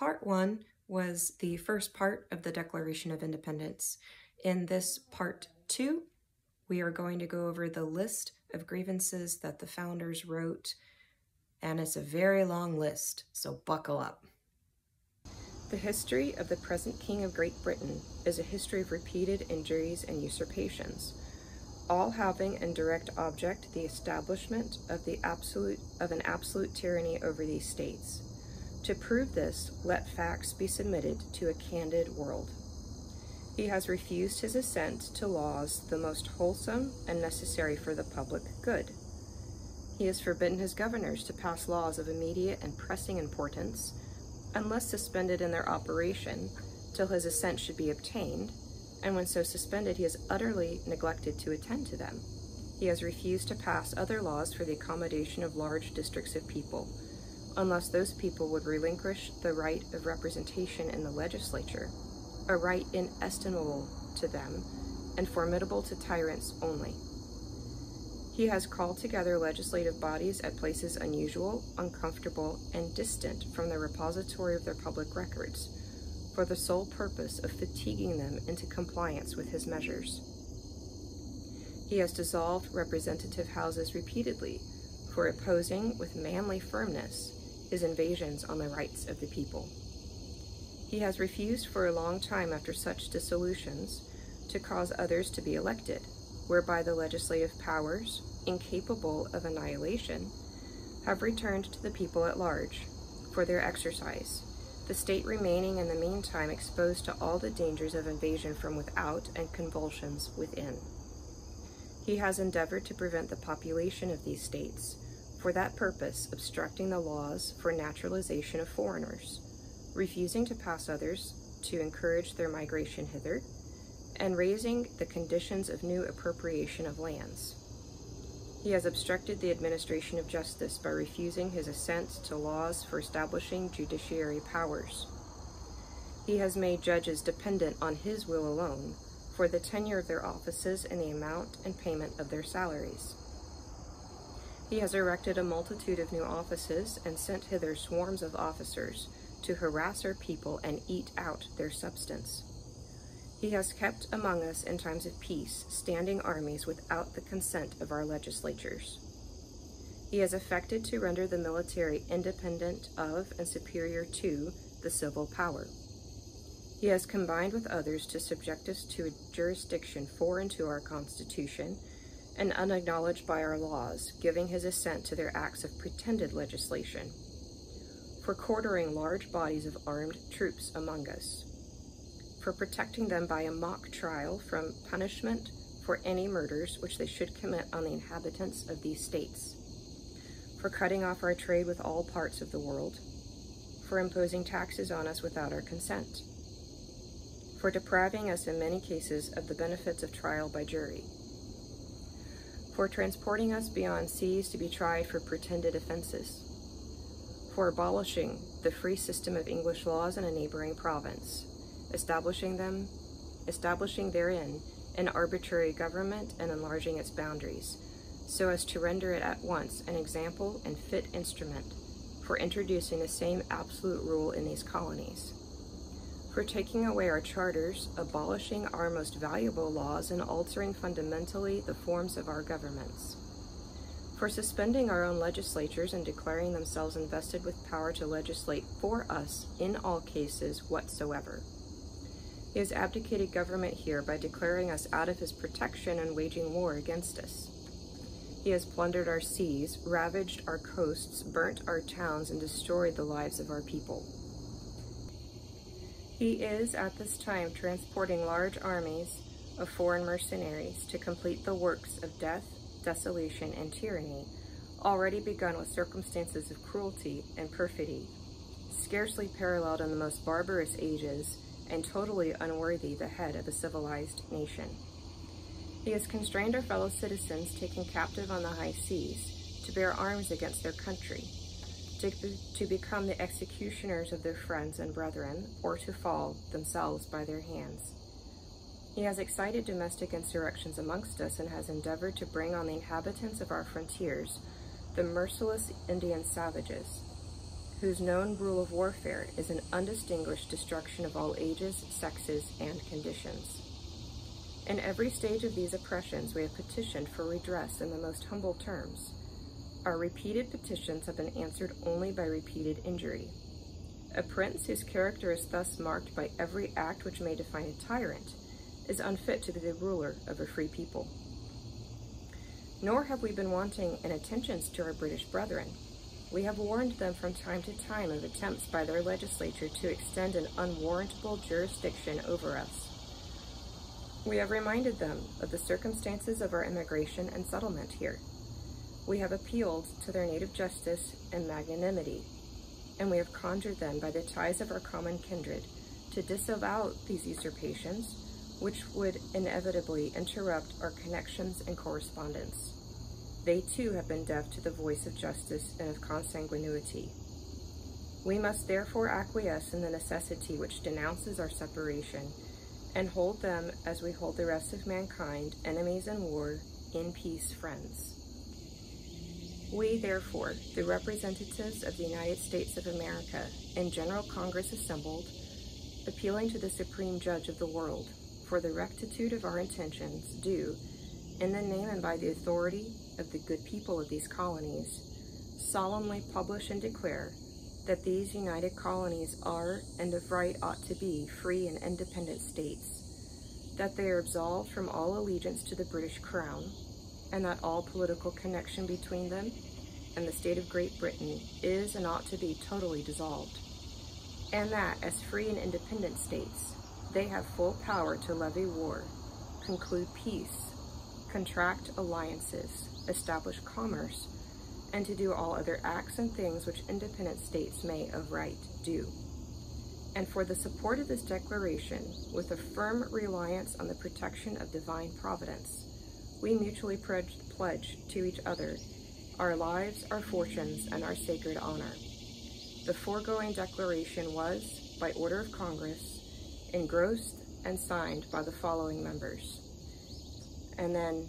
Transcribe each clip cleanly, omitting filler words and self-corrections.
Part 1 was the first part of the Declaration of Independence. In this Part 2, we are going to go over the list of grievances that the founders wrote, and it's a very long list, so buckle up. The history of the present King of Great Britain is a history of repeated injuries and usurpations, all having in direct object the establishment of an absolute tyranny over these states. To prove this, let facts be submitted to a candid world. He has refused his assent to laws the most wholesome and necessary for the public good. He has forbidden his governors to pass laws of immediate and pressing importance, unless suspended in their operation, till his assent should be obtained, and when so suspended he has utterly neglected to attend to them. He has refused to pass other laws for the accommodation of large districts of people, unless those people would relinquish the right of representation in the legislature, a right inestimable to them and formidable to tyrants only. He has called together legislative bodies at places unusual, uncomfortable, and distant from the repository of their public records, for the sole purpose of fatiguing them into compliance with his measures. He has dissolved representative houses repeatedly for opposing with manly firmness his invasions on the rights of the people. He has refused for a long time after such dissolutions to cause others to be elected, whereby the legislative powers, incapable of annihilation, have returned to the people at large for their exercise, the state remaining in the meantime exposed to all the dangers of invasion from without and convulsions within. He has endeavored to prevent the population of these states, for that purpose obstructing the laws for naturalization of foreigners, refusing to pass others to encourage their migration hither, and raising the conditions of new appropriation of lands. He has obstructed the administration of justice by refusing his assent to laws for establishing judiciary powers. He has made judges dependent on his will alone for the tenure of their offices and the amount and payment of their salaries. He has erected a multitude of new offices and sent hither swarms of officers to harass our people and eat out their substance. He has kept among us in times of peace standing armies without the consent of our legislatures. He has affected to render the military independent of and superior to the civil power. He has combined with others to subject us to a jurisdiction foreign to our Constitution and unacknowledged by our laws, giving his assent to their acts of pretended legislation, for quartering large bodies of armed troops among us, for protecting them by a mock trial from punishment for any murders which they should commit on the inhabitants of these states, for cutting off our trade with all parts of the world, for imposing taxes on us without our consent, for depriving us in many cases of the benefits of trial by jury, for transporting us beyond seas to be tried for pretended offenses, for abolishing the free system of English laws in a neighboring province, establishing therein an arbitrary government and enlarging its boundaries, so as to render it at once an example and fit instrument for introducing the same absolute rule in these colonies, for taking away our charters, abolishing our most valuable laws, and altering fundamentally the forms of our governments, for suspending our own legislatures and declaring themselves invested with power to legislate for us in all cases whatsoever. He has abdicated government here by declaring us out of his protection and waging war against us. He has plundered our seas, ravaged our coasts, burnt our towns, and destroyed the lives of our people. He is at this time transporting large armies of foreign mercenaries to complete the works of death, desolation, and tyranny, already begun with circumstances of cruelty and perfidy, scarcely paralleled in the most barbarous ages, and totally unworthy the head of a civilized nation. He has constrained our fellow citizens taken captive on the high seas to bear arms against their country, to become the executioners of their friends and brethren, or to fall themselves by their hands. He has excited domestic insurrections amongst us and has endeavored to bring on the inhabitants of our frontiers the merciless Indian savages, whose known rule of warfare is an undistinguished destruction of all ages, sexes, and conditions. In every stage of these oppressions, we have petitioned for redress in the most humble terms. Our repeated petitions have been answered only by repeated injury. A prince whose character is thus marked by every act which may define a tyrant is unfit to be the ruler of a free people. Nor have we been wanting in attentions to our British brethren. We have warned them from time to time of attempts by their legislature to extend an unwarrantable jurisdiction over us. We have reminded them of the circumstances of our immigration and settlement here. We have appealed to their native justice and magnanimity, and we have conjured them by the ties of our common kindred to disavow these usurpations, which would inevitably interrupt our connections and correspondence. They too have been deaf to the voice of justice and of consanguinity. We must therefore acquiesce in the necessity which denounces our separation, and hold them as we hold the rest of mankind, enemies in war, in peace friends. We, therefore, the representatives of the United States of America, in General Congress assembled, appealing to the Supreme Judge of the world for the rectitude of our intentions, do, in the name and by the authority of the good people of these colonies, solemnly publish and declare that these united colonies are, and of right ought to be, free and independent states, that they are absolved from all allegiance to the British Crown, and that all political connection between them and the state of Great Britain is and ought to be totally dissolved, and that, as free and independent states, they have full power to levy war, conclude peace, contract alliances, establish commerce, and to do all other acts and things which independent states may of right do. And for the support of this declaration, with a firm reliance on the protection of divine providence, we mutually pledge to each other our lives, our fortunes, and our sacred honor. The foregoing declaration was, by order of Congress, engrossed and signed by the following members. And then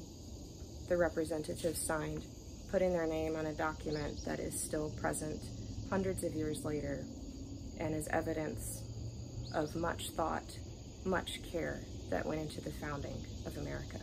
the representatives signed, putting their name on a document that is still present hundreds of years later and is evidence of much thought, much care that went into the founding of America.